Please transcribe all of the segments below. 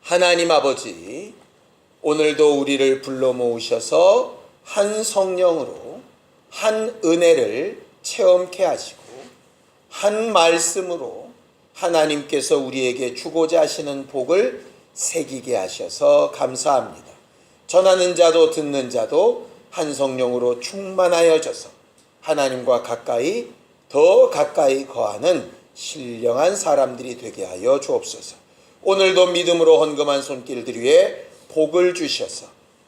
하나님 아버지, 오늘도 우리를 불러 모으셔서 한 성령으로 한 은혜를 체험케 하시고 한 말씀으로 하나님께서 우리에게 주고자 하시는 복을 새기게 하셔서 감사합니다. 전하는 자도 듣는 자도 한 성령으로 충만하여져서 하나님과 더 가까이 거하는 신령한 사람들이 되게 하여 주옵소서. 오늘도 믿음으로 헌금한 손길들 위에 복을 주셔서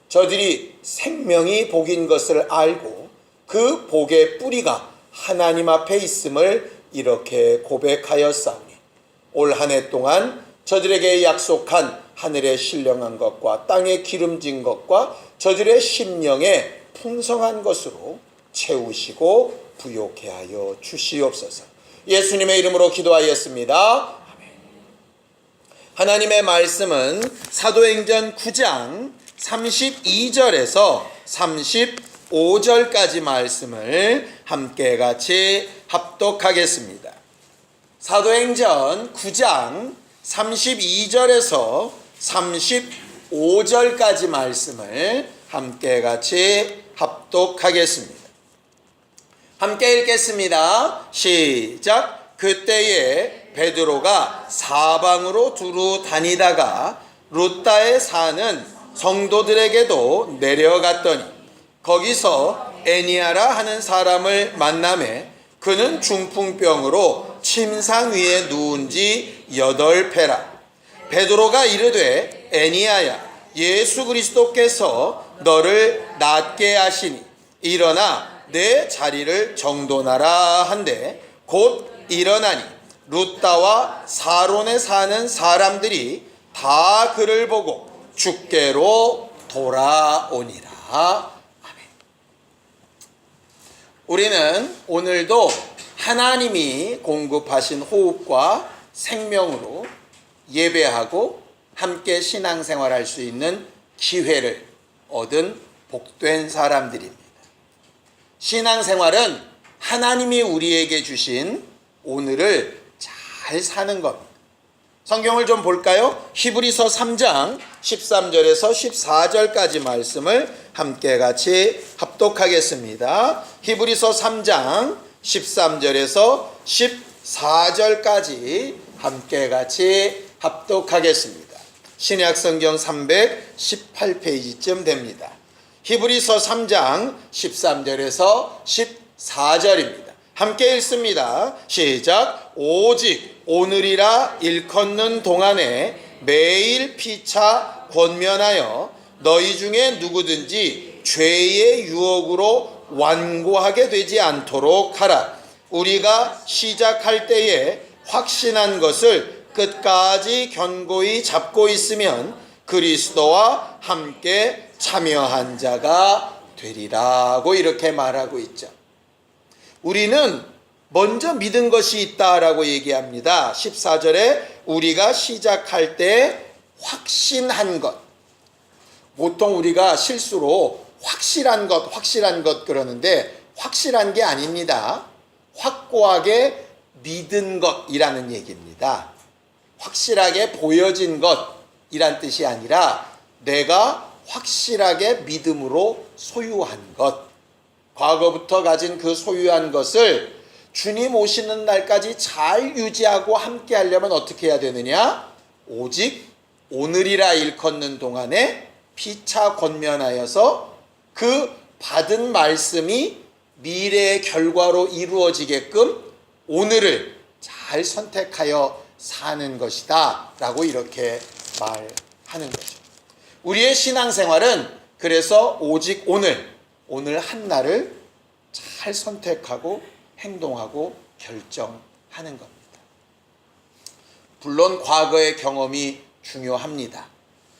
저들이 생명이 복인 것을 알고 그 복의 뿌리가 하나님 앞에 있음을 이렇게 고백하였사오니 올 한 해 동안 저들에게 약속한 하늘의 신령한 것과 땅의 기름진 것과 저들의 심령에 풍성한 것으로 채우시고 부요케 하여 주시옵소서. 예수님의 이름으로 기도하였습니다. 하나님의 말씀은 사도행전 9장 32절에서 35절까지 말씀을 함께 같이 합독하겠습니다. 사도행전 9장 32절에서 35절까지 말씀을 함께 같이 합독하겠습니다. 함께 읽겠습니다. 시작. 그때에 베드로가 사방으로 두루 다니다가 루다에 사는 성도들에게도 내려갔더니 거기서 에니아라 하는 사람을 만나매 그는 중풍병으로 침상 위에 누운 지 8패라. 베드로가 이르되 에니아야, 예수 그리스도께서 너를 낫게 하시니 일어나 내 자리를 정돈하라 한데 곧 일어나니 루다와 사론에 사는 사람들이 다 그를 보고 주께로 돌아오니라. 아멘. 우리는 오늘도 하나님이 공급하신 호흡과 생명으로 예배하고 함께 신앙생활할 수 있는 기회를 얻은 복된 사람들입니다. 신앙생활은 하나님이 우리에게 주신 오늘을 잘 사는 겁니다. 성경을 좀 볼까요? 히브리서 3장 13절에서 14절까지 말씀을 함께 같이 합독하겠습니다. 히브리서 3장 13절에서 14절까지 함께 같이 합독하겠습니다. 신약성경 318페이지쯤 됩니다. 히브리서 3장 13절에서 14절입니다. 함께 읽습니다. 시작. 오직 오늘이라 일컫는 동안에 매일 피차 권면하여 너희 중에 누구든지 죄의 유혹으로 완고하게 되지 않도록 하라. 우리가 시작할 때에 확신한 것을 끝까지 견고히 잡고 있으면 그리스도와 함께 참여한 자가 되리라고 이렇게 말하고 있죠. 우리는 먼저 믿은 것이 있다라고 얘기합니다. 14절에 우리가 시작할 때 확신한 것. 보통 우리가 실수로 확실한 것 그러는데 확실한 게 아닙니다. 확고하게 믿은 것이라는 얘기입니다. 확실하게 보여진 것이란 뜻이 아니라 내가 확실하게 믿음으로 소유한 것. 과거부터 가진 그 소유한 것을 주님 오시는 날까지 잘 유지하고 함께 하려면 어떻게 해야 되느냐? 오직 오늘이라 일컫는 동안에 피차 권면하여서 그 받은 말씀이 미래의 결과로 이루어지게끔 오늘을 잘 선택하여 사는 것이다 라고 이렇게 말하는 거죠. 우리의 신앙생활은 그래서 오직 오늘 한날을 잘 선택하고 행동하고 결정하는 겁니다. 물론 과거의 경험이 중요합니다.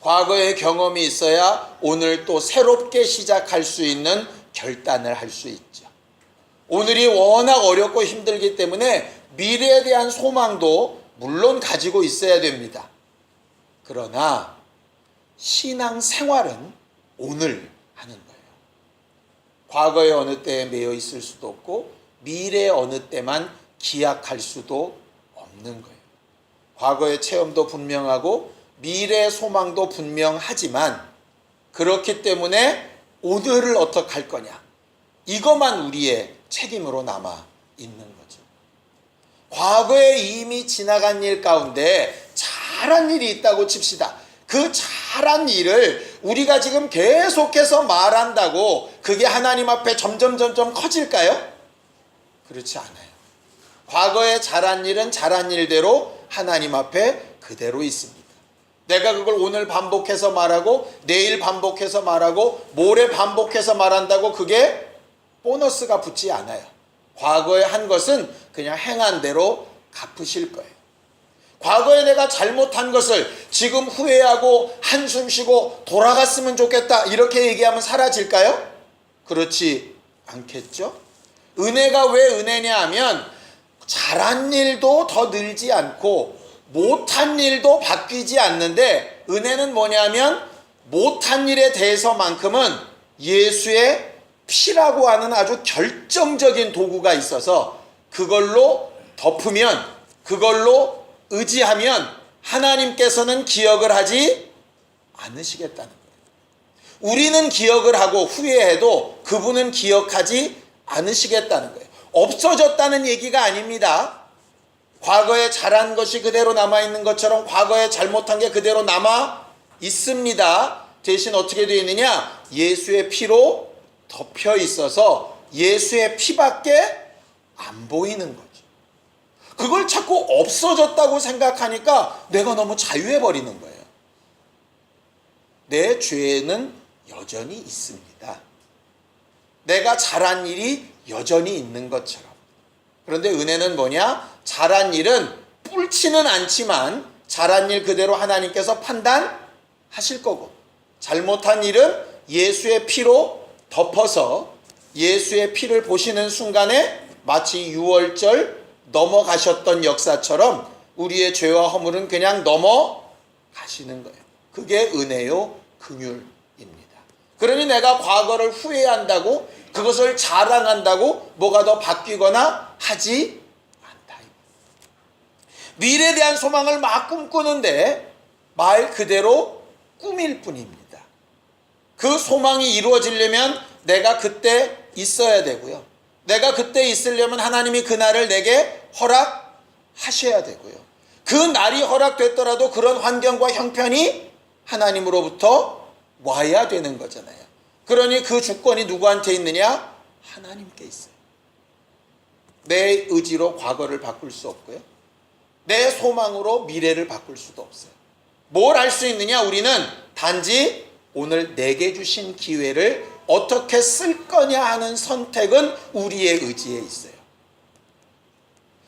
과거의 경험이 있어야 오늘 또 새롭게 시작할 수 있는 결단을 할 수 있죠. 오늘이 워낙 어렵고 힘들기 때문에 미래에 대한 소망도 물론 가지고 있어야 됩니다. 그러나 신앙생활은 오늘 하는 거예요. 과거의 어느 때에 매여 있을 수도 없고 미래의 어느 때만 기약할 수도 없는 거예요. 과거의 체험도 분명하고 미래 소망도 분명하지만 그렇기 때문에 오늘을 어떻게 할 거냐, 이것만 우리의 책임으로 남아 있는 거죠. 과거에 이미 지나간 일 가운데 잘한 일이 있다고 칩시다. 그 잘한 일을 우리가 지금 계속해서 말한다고 그게 하나님 앞에 점점 커질까요? 그렇지 않아요. 과거에 잘한 일은 잘한 일대로 하나님 앞에 그대로 있습니다. 내가 그걸 오늘 반복해서 말하고 내일 반복해서 말하고 모레 반복해서 말한다고 그게 보너스가 붙지 않아요. 과거에 한 것은 그냥 행한 대로 갚으실 거예요. 과거에 내가 잘못한 것을 지금 후회하고 한숨 쉬고 돌아갔으면 좋겠다 이렇게 얘기하면 사라질까요? 그렇지 않겠죠? 은혜가 왜 은혜냐 하면 잘한 일도 더 늘지 않고 못한 일도 바뀌지 않는데, 은혜는 뭐냐면 못한 일에 대해서만큼은 예수의 피라고 하는 아주 결정적인 도구가 있어서 그걸로 덮으면, 그걸로 의지하면 하나님께서는 기억을 하지 않으시겠다는 거예요. 우리는 기억을 하고 후회해도 그분은 기억하지 않으시겠다는 거예요. 없어졌다는 얘기가 아닙니다. 과거에 잘한 것이 그대로 남아있는 것처럼 과거에 잘못한 게 그대로 남아 있습니다. 대신 어떻게 되어 있느냐? 예수의 피로 덮여 있어서 예수의 피밖에 안 보이는 거죠. 그걸 자꾸 없어졌다고 생각하니까 내가 너무 자유해버리는 거예요. 내 죄는 여전히 있습니다. 내가 잘한 일이 여전히 있는 것처럼. 그런데 은혜는 뭐냐? 잘한 일은 뿔치는 않지만 잘한 일 그대로 하나님께서 판단하실 거고, 잘못한 일은 예수의 피로 덮어서 예수의 피를 보시는 순간에 마치 유월절 넘어가셨던 역사처럼 우리의 죄와 허물은 그냥 넘어가시는 거예요. 그게 은혜요 긍휼입니다. 그러니 내가 과거를 후회한다고, 그것을 자랑한다고 뭐가 더 바뀌거나 하지 않다. 미래에 대한 소망을 막 꿈꾸는데 말 그대로 꿈일 뿐입니다. 그 소망이 이루어지려면 내가 그때 있어야 되고요. 내가 그때 있으려면 하나님이 그날을 내게 허락하셔야 되고요. 그 날이 허락됐더라도 그런 환경과 형편이 하나님으로부터 와야 되는 거잖아요. 그러니 그 주권이 누구한테 있느냐? 하나님께 있어요. 내 의지로 과거를 바꿀 수 없고요. 내 소망으로 미래를 바꿀 수도 없어요. 뭘 할 수 있느냐? 우리는 단지 오늘 내게 주신 기회를 어떻게 쓸 거냐 하는 선택은 우리의 의지에 있어요.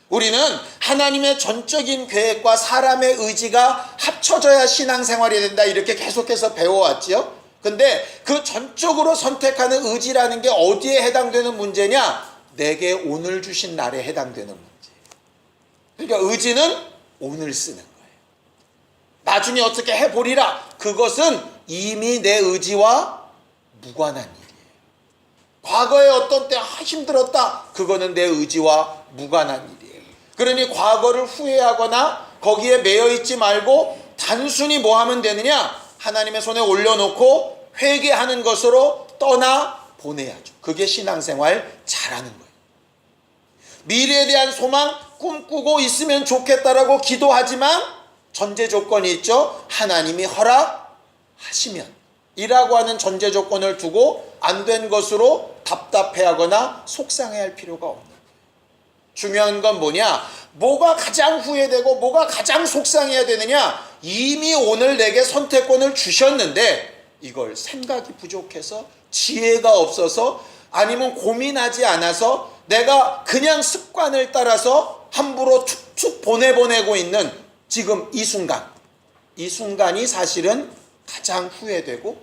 우리는 하나님의 전적인 계획과 사람의 의지가 합쳐져야 신앙생활이 된다 이렇게 계속해서 배워왔지요. 근데 그 전적으로 선택하는 의지라는 게 어디에 해당되는 문제냐? 내게 오늘 주신 날에 해당되는 문제예요. 그러니까 의지는 오늘 쓰는 거예요. 나중에 어떻게 해보리라, 그것은 이미 내 의지와 무관한 일이에요. 과거에 어떤 때 힘들었다, 그거는 내 의지와 무관한 일이에요. 그러니 과거를 후회하거나 거기에 매여있지 말고 단순히 뭐 하면 되느냐? 하나님의 손에 올려놓고 회개하는 것으로 떠나 보내야죠. 그게 신앙생활 잘하는 거예요. 미래에 대한 소망 꿈꾸고 있으면 좋겠다라고 기도하지만 전제 조건이 있죠. 하나님이 허락하시면 이라고 하는 전제 조건을 두고 안 된 것으로 답답해하거나 속상해할 필요가 없는 거예요. 중요한 건 뭐냐? 뭐가 가장 후회되고 뭐가 가장 속상해야 되느냐? 이미 오늘 내게 선택권을 주셨는데 이걸 생각이 부족해서, 지혜가 없어서, 아니면 고민하지 않아서 내가 그냥 습관을 따라서 함부로 툭툭 보내고 있는 지금 이 순간, 이 순간이 사실은 가장 후회되고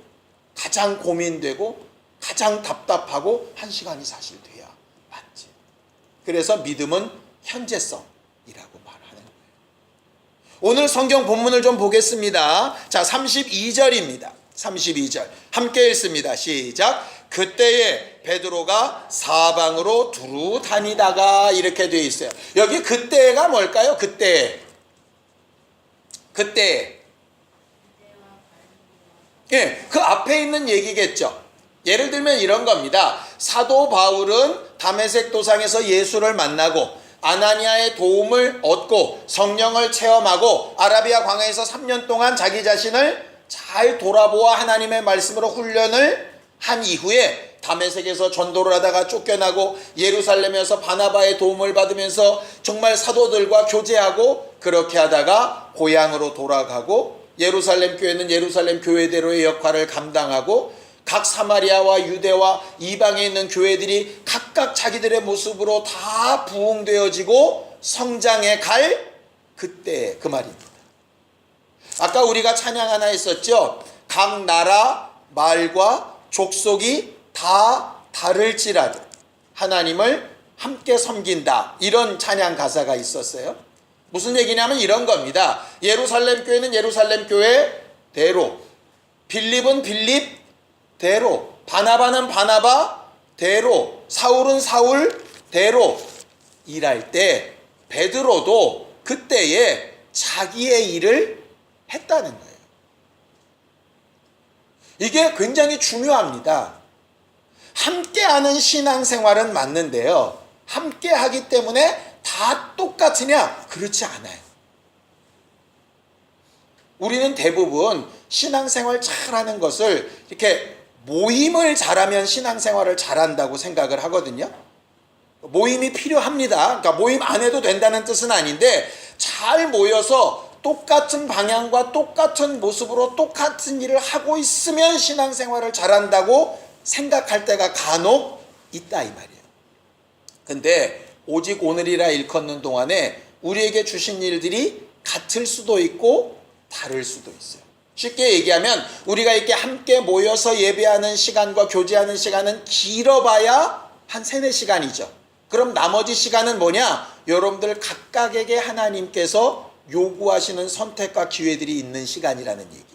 가장 고민되고 가장 답답하고 한 시간이 사실 돼야 맞지. 그래서 믿음은 현재성이라고 말하는 거예요. 오늘 성경 본문을 좀 보겠습니다. 자, 32절입니다. 32절 함께 읽습니다. 시작. 그때에 베드로가 사방으로 두루 다니다가 이렇게 되어 있어요. 여기 그때가 뭘까요? 그때 예, 그 앞에 있는 얘기겠죠. 예를 들면 이런 겁니다. 사도 바울은 다메섹 도상에서 예수를 만나고 아나니아의 도움을 얻고 성령을 체험하고 아라비아 광야에서 3년 동안 자기 자신을 잘 돌아보아 하나님의 말씀으로 훈련을 한 이후에 다메섹에서 전도를 하다가 쫓겨나고 예루살렘에서 바나바의 도움을 받으면서 정말 사도들과 교제하고 그렇게 하다가 고향으로 돌아가고 예루살렘 교회는 예루살렘 교회대로의 역할을 감당하고 각 사마리아와 유대와 이방에 있는 교회들이 각각 자기들의 모습으로 다 부흥되어지고 성장해 갈 그때 그 말입니다. 아까 우리가 찬양 하나 했었죠. 각 나라 말과 족속이 다 다를지라도 하나님을 함께 섬긴다, 이런 찬양 가사가 있었어요. 무슨 얘기냐면 이런 겁니다. 예루살렘 교회는 예루살렘 교회대로, 빌립은 빌립대로, 바나바는 바나바대로, 사울은 사울대로 일할 때 베드로도 그때에 자기의 일을 했다는 거예요. 이게 굉장히 중요합니다. 함께하는 신앙생활은 맞는데요, 함께하기 때문에 다 똑같으냐? 그렇지 않아요. 우리는 대부분 신앙생활 잘하는 것을 이렇게 모임을 잘하면 신앙생활을 잘한다고 생각을 하거든요. 모임이 필요합니다. 그러니까 모임 안 해도 된다는 뜻은 아닌데, 잘 모여서 똑같은 방향과 똑같은 모습으로 똑같은 일을 하고 있으면 신앙생활을 잘한다고 생각할 때가 간혹 있다, 이 말이에요. 근데 오직 오늘이라 일컫는 동안에 우리에게 주신 일들이 같을 수도 있고 다를 수도 있어요. 쉽게 얘기하면 우리가 이렇게 함께 모여서 예배하는 시간과 교제하는 시간은 길어봐야 한 3-4시간이죠. 그럼 나머지 시간은 뭐냐? 여러분들 각각에게 하나님께서 요구하시는 선택과 기회들이 있는 시간이라는 얘기예요.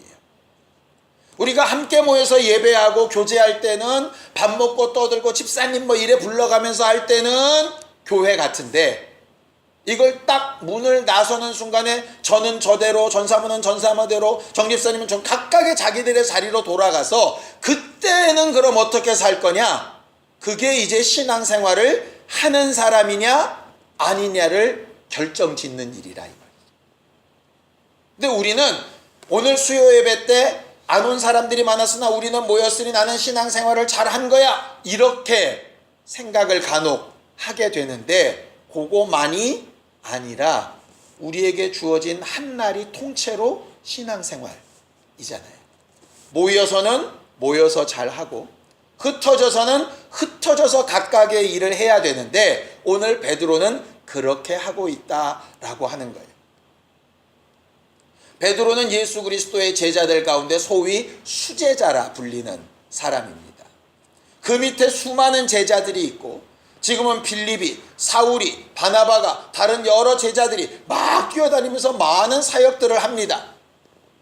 우리가 함께 모여서 예배하고 교제할 때는 밥 먹고 떠들고 집사님 뭐 이래 불러가면서 할 때는 교회 같은데, 이걸 딱 문을 나서는 순간에 저는 저대로, 전사모는 전사모대로, 정집사님은 전 각각의 자기들의 자리로 돌아가서 그때는 그럼 어떻게 살 거냐? 그게 이제 신앙생활을 하는 사람이냐 아니냐를 결정짓는 일이라 이 말이에요. 근데 우리는 오늘 수요 예배 때 안 온 사람들이 많았으나 우리는 모였으니 나는 신앙생활을 잘한 거야, 이렇게 생각을 간혹 하게 되는데, 그거만이 아니라 우리에게 주어진 한 날이 통째로 신앙생활이잖아요. 모여서는 모여서 잘하고 흩어져서는 흩어져서 각각의 일을 해야 되는데, 오늘 베드로는 그렇게 하고 있다라고 하는 거예요. 베드로는 예수 그리스도의 제자들 가운데 소위 수제자라 불리는 사람입니다. 그 밑에 수많은 제자들이 있고, 지금은 빌립이, 사울이, 바나바가, 다른 여러 제자들이 막 뛰어다니면서 많은 사역들을 합니다.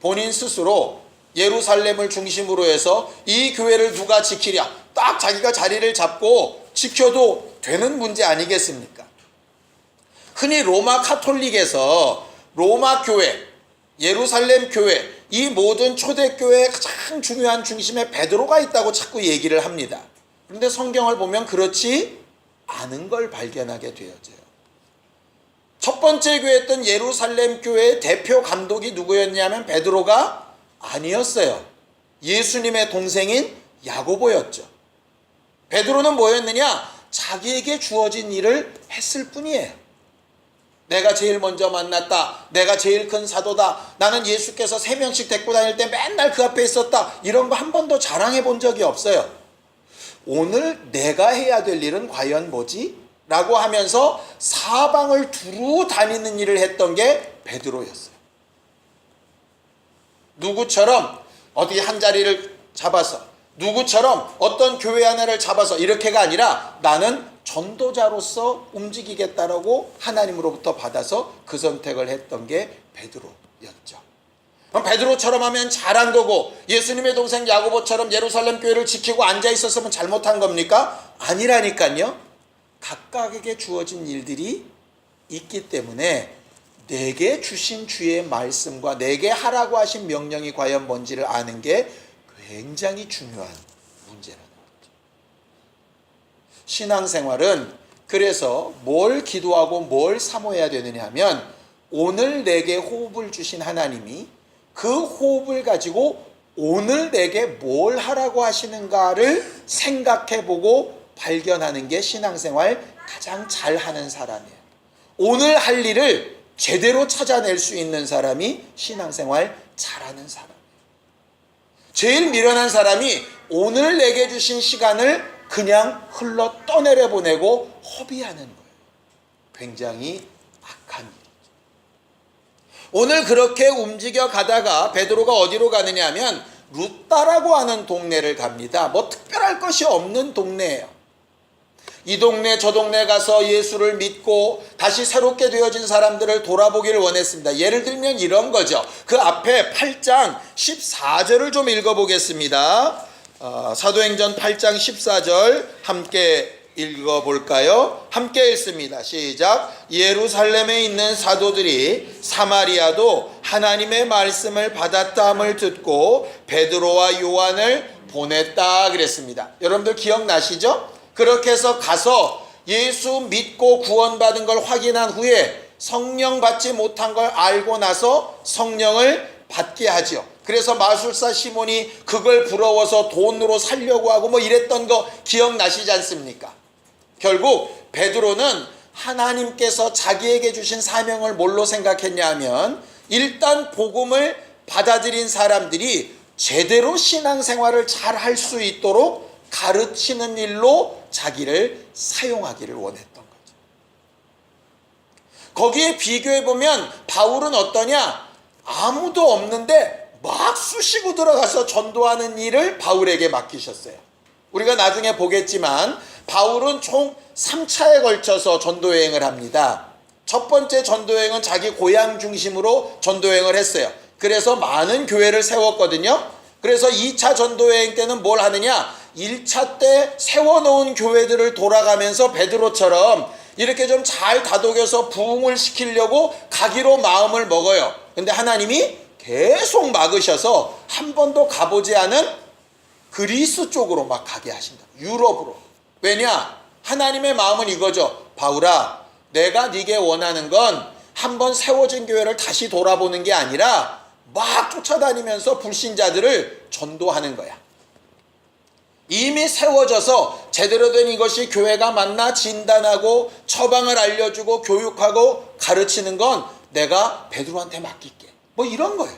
본인 스스로 예루살렘을 중심으로 해서 이 교회를 누가 지키랴, 딱 자기가 자리를 잡고 지켜도 되는 문제 아니겠습니까? 흔히 로마 카톨릭에서 로마 교회, 예루살렘 교회, 이 모든 초대교회의 가장 중요한 중심에 베드로가 있다고 자꾸 얘기를 합니다. 그런데 성경을 보면 그렇지 않은 걸 발견하게 되어져요. 첫 번째 교회였던 예루살렘 교회의 대표 감독이 누구였냐면 베드로가 아니었어요. 예수님의 동생인 야고보였죠. 베드로는 뭐였느냐? 자기에게 주어진 일을 했을 뿐이에요. 내가 제일 먼저 만났다, 내가 제일 큰 사도다, 나는 예수께서 3명씩 데리고 다닐 때 맨날 그 앞에 있었다, 이런 거 한 번도 자랑해 본 적이 없어요. 오늘 내가 해야 될 일은 과연 뭐지? 라고 하면서 사방을 두루 다니는 일을 했던 게 베드로였어요. 누구처럼 어디 한 자리를 잡아서, 누구처럼 어떤 교회 하나를 잡아서 이렇게가 아니라 나는 전도자로서 움직이겠다라고 하나님으로부터 받아서 그 선택을 했던 게 베드로였죠. 그럼 베드로처럼 하면 잘한 거고, 예수님의 동생 야고보처럼 예루살렘 교회를 지키고 앉아 있었으면 잘못한 겁니까? 아니라니까요. 각각에게 주어진 일들이 있기 때문에 내게 주신 주의 말씀과 내게 하라고 하신 명령이 과연 뭔지를 아는 게 굉장히 중요한 문제라는 거죠. 신앙생활은 그래서 뭘 기도하고 뭘 사모해야 되느냐 하면 오늘 내게 호흡을 주신 하나님이 그 호흡을 가지고 오늘 내게 뭘 하라고 하시는가를 생각해보고 발견하는 게 신앙생활 가장 잘하는 사람이에요. 오늘 할 일을 제대로 찾아낼 수 있는 사람이 신앙생활 잘하는 사람이에요. 제일 미련한 사람이 오늘 내게 주신 시간을 그냥 흘러 떠내려 보내고 허비하는 거예요. 굉장히 악한 일이죠. 오늘 그렇게 움직여 가다가 베드로가 어디로 가느냐 하면 루따라고 하는 동네를 갑니다. 뭐 특별할 것이 없는 동네예요. 이 동네 저 동네 가서 예수를 믿고 다시 새롭게 되어진 사람들을 돌아보기를 원했습니다. 예를 들면 이런 거죠. 그 앞에 8장 14절을 좀 읽어보겠습니다. 사도행전 8장 14절 함께 읽어볼까요? 함께 읽습니다. 시작. 예루살렘에 있는 사도들이 사마리아도 하나님의 말씀을 받았다함을 듣고 베드로와 요한을 보냈다 그랬습니다. 여러분들 기억나시죠? 그렇게 해서 가서 예수 믿고 구원받은 걸 확인한 후에 성령 받지 못한 걸 알고 나서 성령을 받게 하죠. 그래서 마술사 시몬이 그걸 부러워서 돈으로 살려고 하고 뭐 이랬던 거 기억나시지 않습니까? 결국 베드로는 하나님께서 자기에게 주신 사명을 뭘로 생각했냐 하면 일단 복음을 받아들인 사람들이 제대로 신앙생활을 잘 할 수 있도록 가르치는 일로 자기를 사용하기를 원했던 거죠. 거기에 비교해보면 바울은 어떠냐? 아무도 없는데 막 쑤시고 들어가서 전도하는 일을 바울에게 맡기셨어요. 우리가 나중에 보겠지만 바울은 총 3차에 걸쳐서 전도여행을 합니다. 첫 번째 전도여행은 자기 고향 중심으로 전도여행을 했어요. 그래서 많은 교회를 세웠거든요. 그래서 2차 전도여행 때는 뭘 하느냐? 1차 때 세워놓은 교회들을 돌아가면서 베드로처럼 이렇게 좀 잘 다독여서 부흥을 시키려고 가기로 마음을 먹어요. 근데 하나님이 계속 막으셔서 한 번도 가보지 않은 그리스 쪽으로 막 가게 하신다. 유럽으로. 왜냐? 하나님의 마음은 이거죠. 바울아, 내가 네게 원하는 건 한 번 세워진 교회를 다시 돌아보는 게 아니라 막 쫓아다니면서 불신자들을 전도하는 거야. 이미 세워져서 제대로 된 이것이 교회가 맞나 진단하고 처방을 알려주고 교육하고 가르치는 건 내가 베드로한테 맡길게. 뭐 이런 거예요.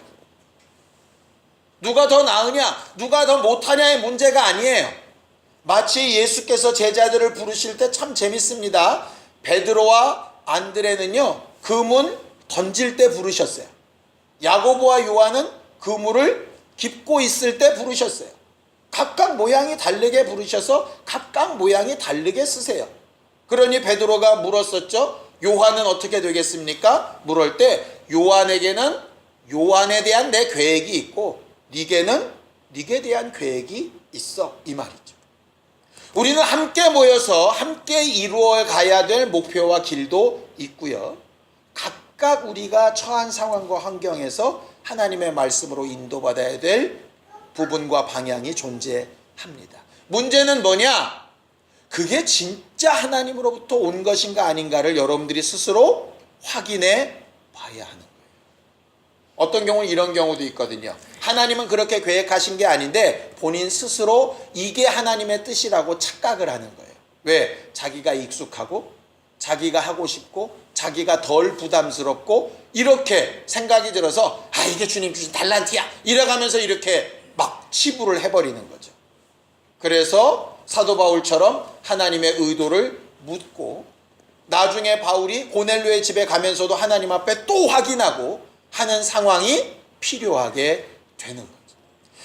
누가 더 나으냐, 누가 더 못하냐의 문제가 아니에요. 마치 예수께서 제자들을 부르실 때 참 재밌습니다. 베드로와 안드레는요, 그물 던질 때 부르셨어요. 야고보와 요한은 그물을 깁고 있을 때 부르셨어요. 각각 모양이 다르게 부르셔서 각각 모양이 다르게 쓰세요. 그러니 베드로가 물었었죠. 요한은 어떻게 되겠습니까? 물을 때 요한에게는 요한에 대한 내 계획이 있고 네게는 네게 대한 계획이 있어, 이 말이죠. 우리는 함께 모여서 함께 이루어 가야 될 목표와 길도 있고요. 각각 우리가 처한 상황과 환경에서 하나님의 말씀으로 인도받아야 될 부분과 방향이 존재합니다. 문제는 뭐냐? 그게 진짜 하나님으로부터 온 것인가 아닌가를 여러분들이 스스로 확인해 봐야 하는 거예요. 어떤 경우는 이런 경우도 있거든요. 하나님은 그렇게 계획하신 게 아닌데 본인 스스로 이게 하나님의 뜻이라고 착각을 하는 거예요. 왜? 자기가 익숙하고 자기가 하고 싶고 자기가 덜 부담스럽고 이렇게 생각이 들어서 이게 주님 주신 달란트야 이래가면서 이렇게 막 치부를 해버리는 거죠. 그래서 사도 바울처럼 하나님의 의도를 묻고 나중에 바울이 고넬료의 집에 가면서도 하나님 앞에 또 확인하고 하는 상황이 필요하게 되는 거죠.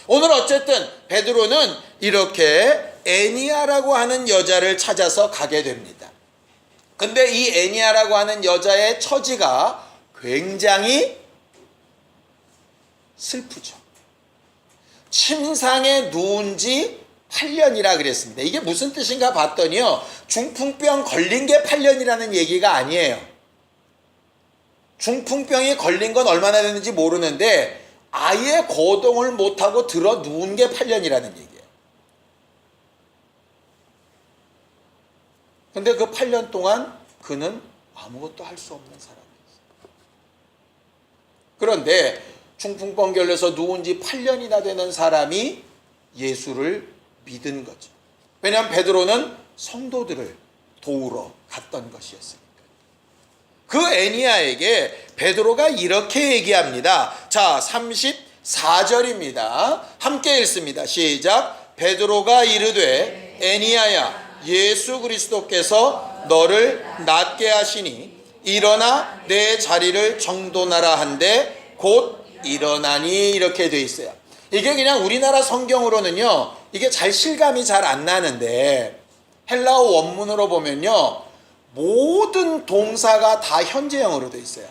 오늘 어쨌든 베드로는 이렇게 애니아라고 하는 여자를 찾아서 가게 됩니다. 근데 이 애니아라고 하는 여자의 처지가 굉장히 슬프죠. 침상에 누운 지 8년이라 그랬습니다. 이게 무슨 뜻인가 봤더니요, 중풍병 걸린 게 8년이라는 얘기가 아니에요. 중풍병이 걸린 건 얼마나 됐는지 모르는데 아예 거동을 못하고 들어 누운 게 8년이라는 얘기예요. 근데 그 8년 동안 그는 아무것도 할 수 없는 사람이었어요. 그런데 중풍병 걸려서 누운 지 8년이나 되는 사람이 예수를 믿은 거죠. 왜냐하면 베드로는 성도들을 도우러 갔던 것이었으니까. 그 애니야에게 베드로가 이렇게 얘기합니다. 자, 34절입니다. 함께 읽습니다. 시작. 베드로가 이르되 애니야야, 예수 그리스도께서 너를 낫게 하시니 일어나 내 자리를 정돈하라 한데 곧 일어나니, 이렇게 돼 있어요. 이게 그냥 우리나라 성경으로는요, 이게 잘 실감이 잘 안 나는데 헬라어 원문으로 보면요, 모든 동사가 다 현재형으로 돼 있어요.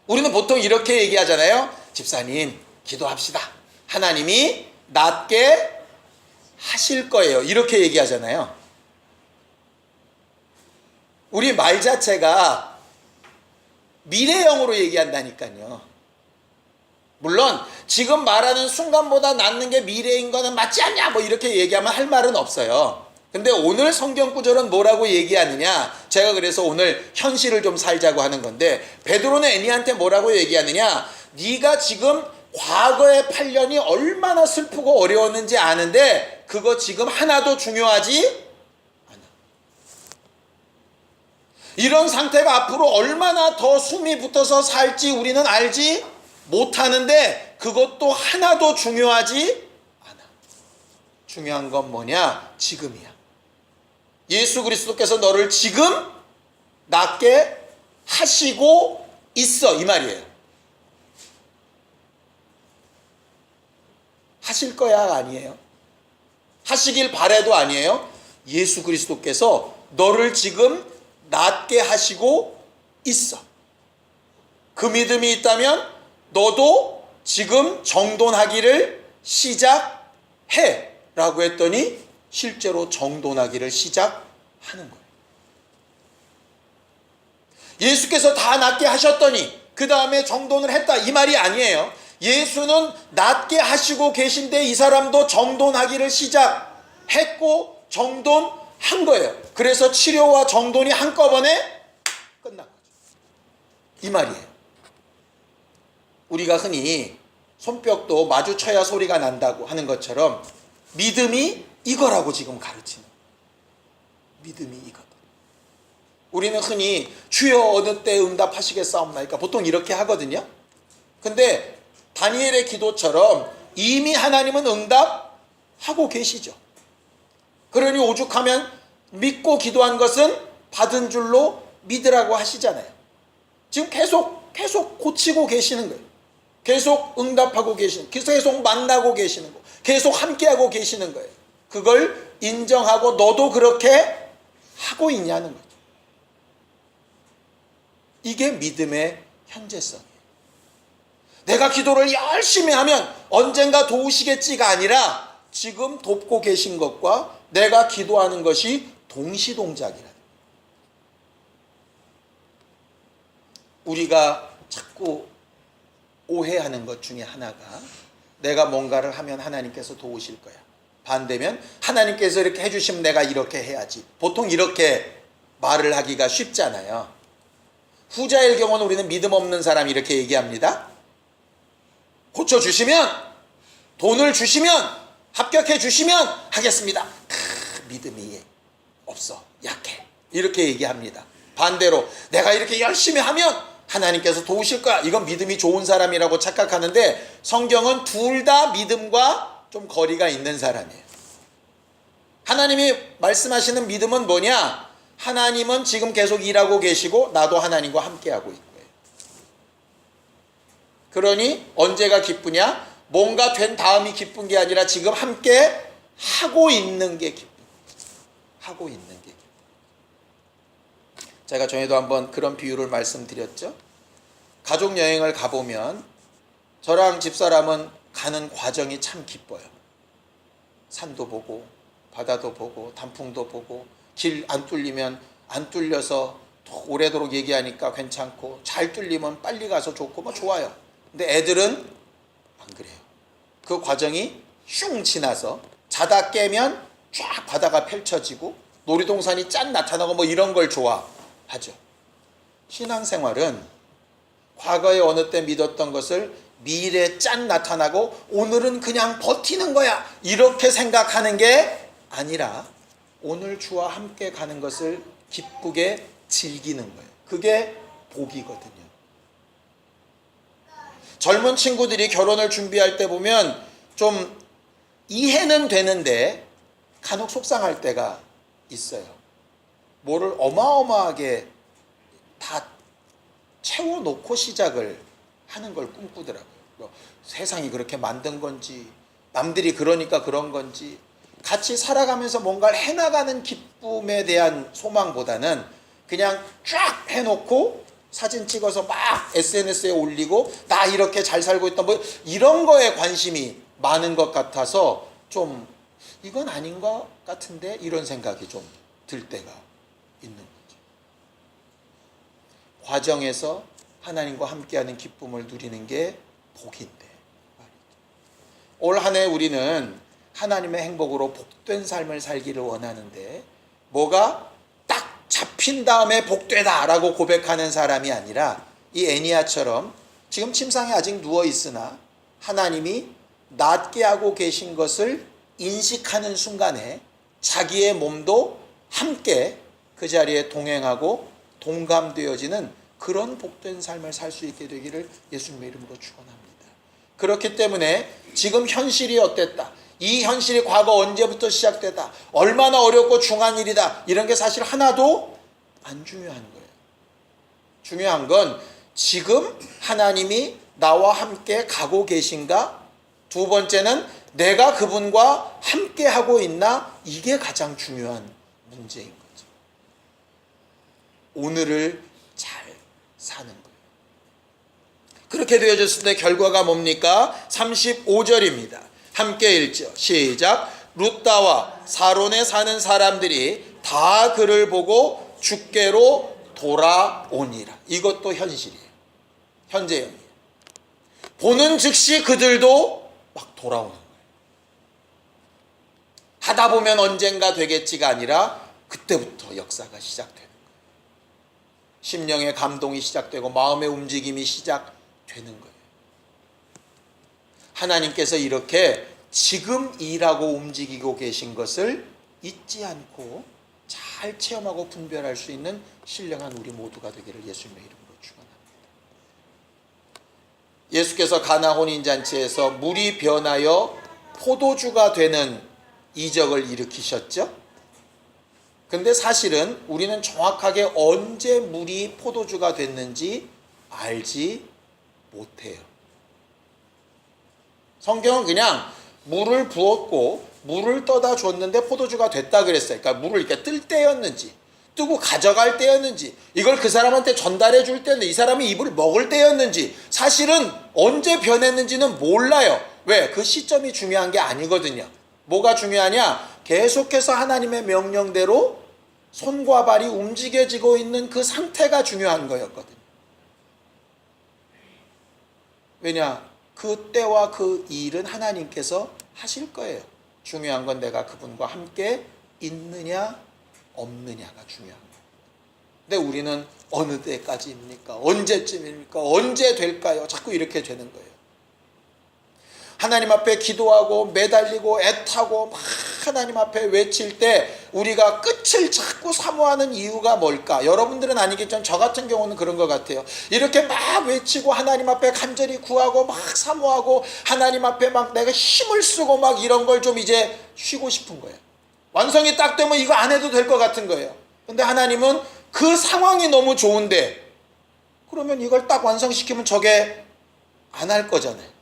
우리는 보통 이렇게 얘기하잖아요. 집사님, 기도합시다. 하나님이 낫게 하실 거예요. 이렇게 얘기하잖아요. 우리 말 자체가 미래형으로 얘기한다니까요. 물론 지금 말하는 순간보다 낫는 게 미래인 거는 맞지 않냐, 뭐 이렇게 얘기하면 할 말은 없어요. 근데 오늘 성경 구절은 뭐라고 얘기하느냐, 제가 그래서 오늘 현실을 좀 살자고 하는 건데, 베드로는 애니한테 뭐라고 얘기하느냐, 네가 지금 과거의 8년이 얼마나 슬프고 어려웠는지 아는데 그거 지금 하나도 중요하지 않아. 이런 상태가 앞으로 얼마나 더 숨이 붙어서 살지 우리는 알지 못하는데 그것도 하나도 중요하지 않아. 중요한 건 뭐냐? 지금이야. 예수 그리스도께서 너를 지금 낫게 하시고 있어, 이 말이에요. 하실 거야 아니에요? 하시길 바래도 아니에요? 예수 그리스도께서 너를 지금 낫게 하시고 있어. 그 믿음이 있다면 너도 지금 정돈하기를 시작해 라고 했더니 실제로 정돈하기를 시작하는 거예요. 예수께서 다 낫게 하셨더니 그 다음에 정돈을 했다, 이 말이 아니에요. 예수는 낫게 하시고 계신데 이 사람도 정돈하기를 시작했고 정돈한 거예요. 그래서 치료와 정돈이 한꺼번에 끝난 거죠. 이 말이에요. 우리가 흔히 손뼉도 마주쳐야 소리가 난다고 하는 것처럼 믿음이 이거라고 지금 가르치는 거예요. 믿음이 이거다. 우리는 흔히 주여 어느 때 응답하시겠사옵나이까 보통 이렇게 하거든요. 근데 다니엘의 기도처럼 이미 하나님은 응답하고 계시죠. 그러니 오죽하면 믿고 기도한 것은 받은 줄로 믿으라고 하시잖아요. 지금 계속 고치고 계시는 거예요. 계속 응답하고 계시는, 계속 만나고 계시는 거, 계속 함께하고 계시는 거예요. 그걸 인정하고 너도 그렇게 하고 있냐는 거죠. 이게 믿음의 현재성이에요. 내가 기도를 열심히 하면 언젠가 도우시겠지가 아니라 지금 돕고 계신 것과 내가 기도하는 것이 동시동작이라는 거예요. 우리가 자꾸 오해하는 것 중에 하나가 내가 뭔가를 하면 하나님께서 도우실 거야. 반대면 하나님께서 이렇게 해주시면 내가 이렇게 해야지. 보통 이렇게 말을 하기가 쉽잖아요. 후자의 경우는 우리는 믿음 없는 사람이 이렇게 얘기합니다. 고쳐주시면, 돈을 주시면, 합격해 주시면 하겠습니다. 믿음이 없어, 약해, 이렇게 얘기합니다. 반대로 내가 이렇게 열심히 하면 하나님께서 도우실 거야. 이건 믿음이 좋은 사람이라고 착각하는데 성경은 둘 다 믿음과 좀 거리가 있는 사람이에요. 하나님이 말씀하시는 믿음은 뭐냐? 하나님은 지금 계속 일하고 계시고 나도 하나님과 함께하고 있고요. 그러니 언제가 기쁘냐? 뭔가 된 다음이 기쁜 게 아니라 지금 함께 하고 있는 게 기쁜 거예요. 하고 있는 게 기쁜 거예요. 제가 전에도 한번 그런 비유를 말씀드렸죠. 가족 여행을 가보면 저랑 집사람은 가는 과정이 참 기뻐요. 산도 보고 바다도 보고 단풍도 보고 길 안 뚫리면 안 뚫려서 오래도록 얘기하니까 괜찮고 잘 뚫리면 빨리 가서 좋고 뭐 좋아요. 근데 애들은 안 그래요. 그 과정이 슝 지나서 자다 깨면 쫙 바다가 펼쳐지고 놀이동산이 짠 나타나고 뭐 이런 걸 좋아하죠. 신앙생활은 과거에 어느 때 믿었던 것을 미래에 짠 나타나고 오늘은 그냥 버티는 거야 이렇게 생각하는 게 아니라 오늘 주와 함께 가는 것을 기쁘게 즐기는 거예요. 그게 복이거든요. 젊은 친구들이 결혼을 준비할 때 보면 좀 이해는 되는데 간혹 속상할 때가 있어요. 뭐를 어마어마하게 다 채워놓고 시작을 하는 걸 꿈꾸더라고요. 세상이 그렇게 만든 건지 남들이 그러니까 그런 건지 같이 살아가면서 뭔가를 해나가는 기쁨에 대한 소망보다는 그냥 쫙 해놓고 사진 찍어서 막 SNS에 올리고 나 이렇게 잘 살고 있다 뭐 이런 거에 관심이 많은 것 같아서 좀 이건 아닌 것 같은데 이런 생각이 좀 들 때가 있는 거죠. 과정에서 하나님과 함께하는 기쁨을 누리는 게 복인데 올 한 해 우리는 하나님의 행복으로 복된 삶을 살기를 원하는데 뭐가 딱 잡힌 다음에 복되다라고 고백하는 사람이 아니라 이 애니야처럼 지금 침상에 아직 누워 있으나 하나님이 낫게 하고 계신 것을 인식하는 순간에 자기의 몸도 함께 그 자리에 동행하고 동감되어지는 그런 복된 삶을 살 수 있게 되기를 예수님의 이름으로 축원합니다. 그렇기 때문에 지금 현실이 어땠다, 이 현실이 과거 언제부터 시작되다, 얼마나 어렵고 중한 일이다 이런 게 사실 하나도 안 중요한 거예요. 중요한 건 지금 하나님이 나와 함께 가고 계신가, 두 번째는 내가 그분과 함께 하고 있나, 이게 가장 중요한 문제인 거죠. 오늘을 잘 사는 거예요. 그렇게 되어졌을 때 결과가 뭡니까? 35절입니다. 함께 읽죠. 시작. 룻다와 사론에 사는 사람들이 다 그를 보고 주께로 돌아오니라. 이것도 현실이에요. 현재형이에요. 보는 즉시 그들도 막 돌아오는 거예요. 하다 보면 언젠가 되겠지가 아니라 그때부터 역사가 시작되는 거예요. 심령의 감동이 시작되고 마음의 움직임이 시작되는 거예요. 하나님께서 이렇게 지금 일하고 움직이고 계신 것을 잊지 않고 잘 체험하고 분별할 수 있는 신령한 우리 모두가 되기를 예수님의 이름으로 축원합니다. 예수께서 가나 혼인잔치에서 물이 변하여 포도주가 되는 이적을 일으키셨죠. 근데 사실은 우리는 정확하게 언제 물이 포도주가 됐는지 알지 못해요. 성경은 그냥 물을 부었고 물을 떠다 줬는데 포도주가 됐다 그랬어요. 그러니까 물을 이렇게 뜰 때였는지 뜨고 가져갈 때였는지 이걸 그 사람한테 전달해 줄 때였는지 이 사람이 입을 먹을 때였는지 사실은 언제 변했는지는 몰라요. 왜? 그 시점이 중요한 게 아니거든요. 뭐가 중요하냐? 계속해서 하나님의 명령대로 손과 발이 움직여지고 있는 그 상태가 중요한 거였거든요. 왜냐? 그 때와 그 일은 하나님께서 하실 거예요. 중요한 건 내가 그분과 함께 있느냐 없느냐가 중요한 거예요. 근데 우리는 어느 때까지입니까? 언제쯤입니까? 언제 될까요? 자꾸 이렇게 되는 거예요. 하나님 앞에 기도하고 매달리고 애타고 막 하나님 앞에 외칠 때 우리가 끝을 자꾸 사모하는 이유가 뭘까? 여러분들은 아니겠지만 저 같은 경우는 그런 것 같아요. 이렇게 막 외치고 하나님 앞에 간절히 구하고 막 사모하고 하나님 앞에 막 내가 힘을 쓰고 막 이런 걸 좀 이제 쉬고 싶은 거예요. 완성이 딱 되면 이거 안 해도 될 것 같은 거예요. 근데 하나님은 그 상황이 너무 좋은데 그러면 이걸 딱 완성시키면 저게 안 할 거잖아요.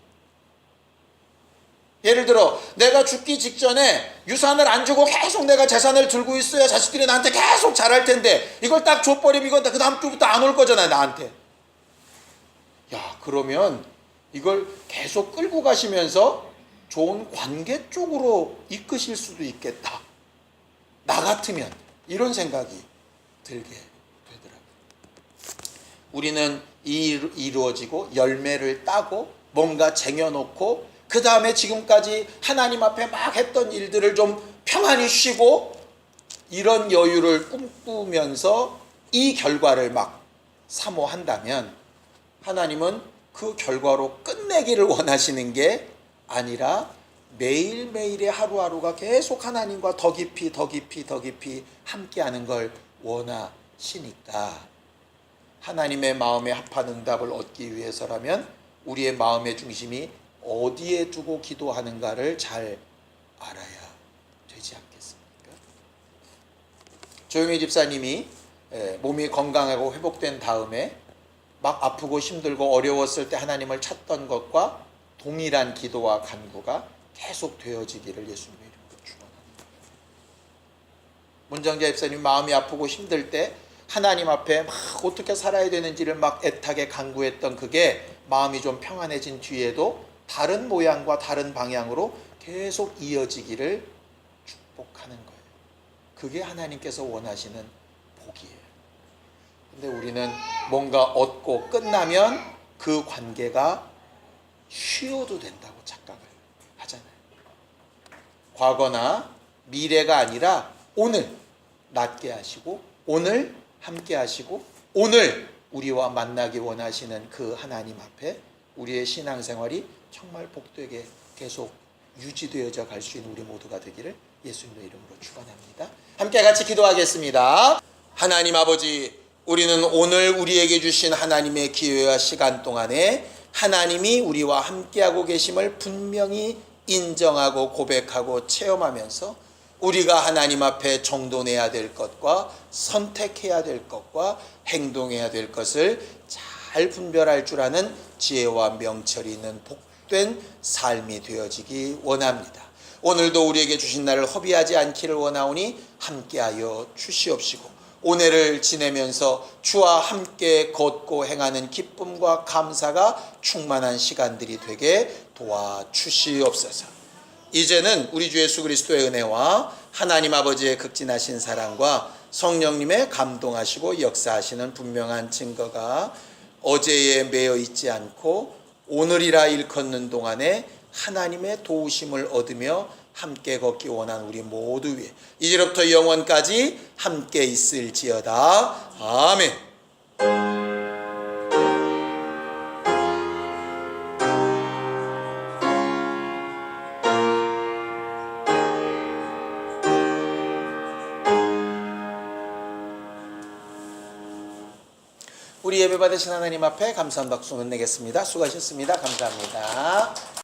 예를 들어 내가 죽기 직전에 유산을 안 주고 계속 내가 재산을 들고 있어야 자식들이 나한테 계속 잘할 텐데 이걸 딱 줘버리면 이건 그 다음 주부터 안 올 거잖아요, 나한테. 야, 그러면 이걸 계속 끌고 가시면서 좋은 관계 쪽으로 이끄실 수도 있겠다. 나 같으면 이런 생각이 들게 되더라고요. 우리는 이루어지고 열매를 따고 뭔가 쟁여놓고 그 다음에 지금까지 하나님 앞에 막 했던 일들을 좀 평안히 쉬고 이런 여유를 꿈꾸면서 이 결과를 막 사모한다면 하나님은 그 결과로 끝내기를 원하시는 게 아니라 매일매일의 하루하루가 계속 하나님과 더 깊이 함께하는 걸 원하시니까 하나님의 마음에 합한 응답을 얻기 위해서라면 우리의 마음의 중심이 어디에 두고 기도하는가를 잘 알아야 되지 않겠습니까? 조용희 집사님이 몸이 건강하고 회복된 다음에 막 아프고 힘들고 어려웠을 때 하나님을 찾던 것과 동일한 기도와 간구가 계속 되어지기를 예수님의 이름으로 축원합니다. 문정자 집사님 마음이 아프고 힘들 때 하나님 앞에 막 어떻게 살아야 되는지를 막 애타게 간구했던 그게 마음이 좀 평안해진 뒤에도 다른 모양과 다른 방향으로 계속 이어지기를 축복하는 거예요. 그게 하나님께서 원하시는 복이에요. 근데 우리는 뭔가 얻고 끝나면 그 관계가 쉬어도 된다고 착각을 하잖아요. 과거나 미래가 아니라 오늘 낫게 하시고 오늘 함께 하시고 오늘 우리와 만나기 원하시는 그 하나님 앞에 우리의 신앙생활이 정말 복되게 계속 유지되어져 갈 수 있는 우리 모두가 되기를 예수님의 이름으로 축원합니다. 함께 같이 기도하겠습니다. 하나님 아버지, 우리는 오늘 우리에게 주신 하나님의 기회와 시간 동안에 하나님이 우리와 함께하고 계심을 분명히 인정하고 고백하고 체험하면서 우리가 하나님 앞에 정돈해야 될 것과 선택해야 될 것과 행동해야 될 것을 잘 분별할 줄 아는 지혜와 명철이 있는 복된 삶이 되어지기 원합니다. 오늘도 우리에게 주신 날을 허비하지 않기를 원하오니 함께하여 주시옵시고 오늘을 지내면서 주와 함께 걷고 행하는 기쁨과 감사가 충만한 시간들이 되게 도와주시옵소서. 이제는 우리 주 예수 그리스도의 은혜와 하나님 아버지의 극진하신 사랑과 성령님의 감동하시고 역사하시는 분명한 증거가 어제에 매여 있지 않고 오늘이라 일컫는 동안에 하나님의 도우심을 얻으며 함께 걷기 원하는 우리 모두 위에 이제로부터 영원까지 함께 있을지어다. 아멘. 우리 예배 받으신 하나님 앞에 감사한 박수 내겠습니다. 수고하셨습니다. 감사합니다.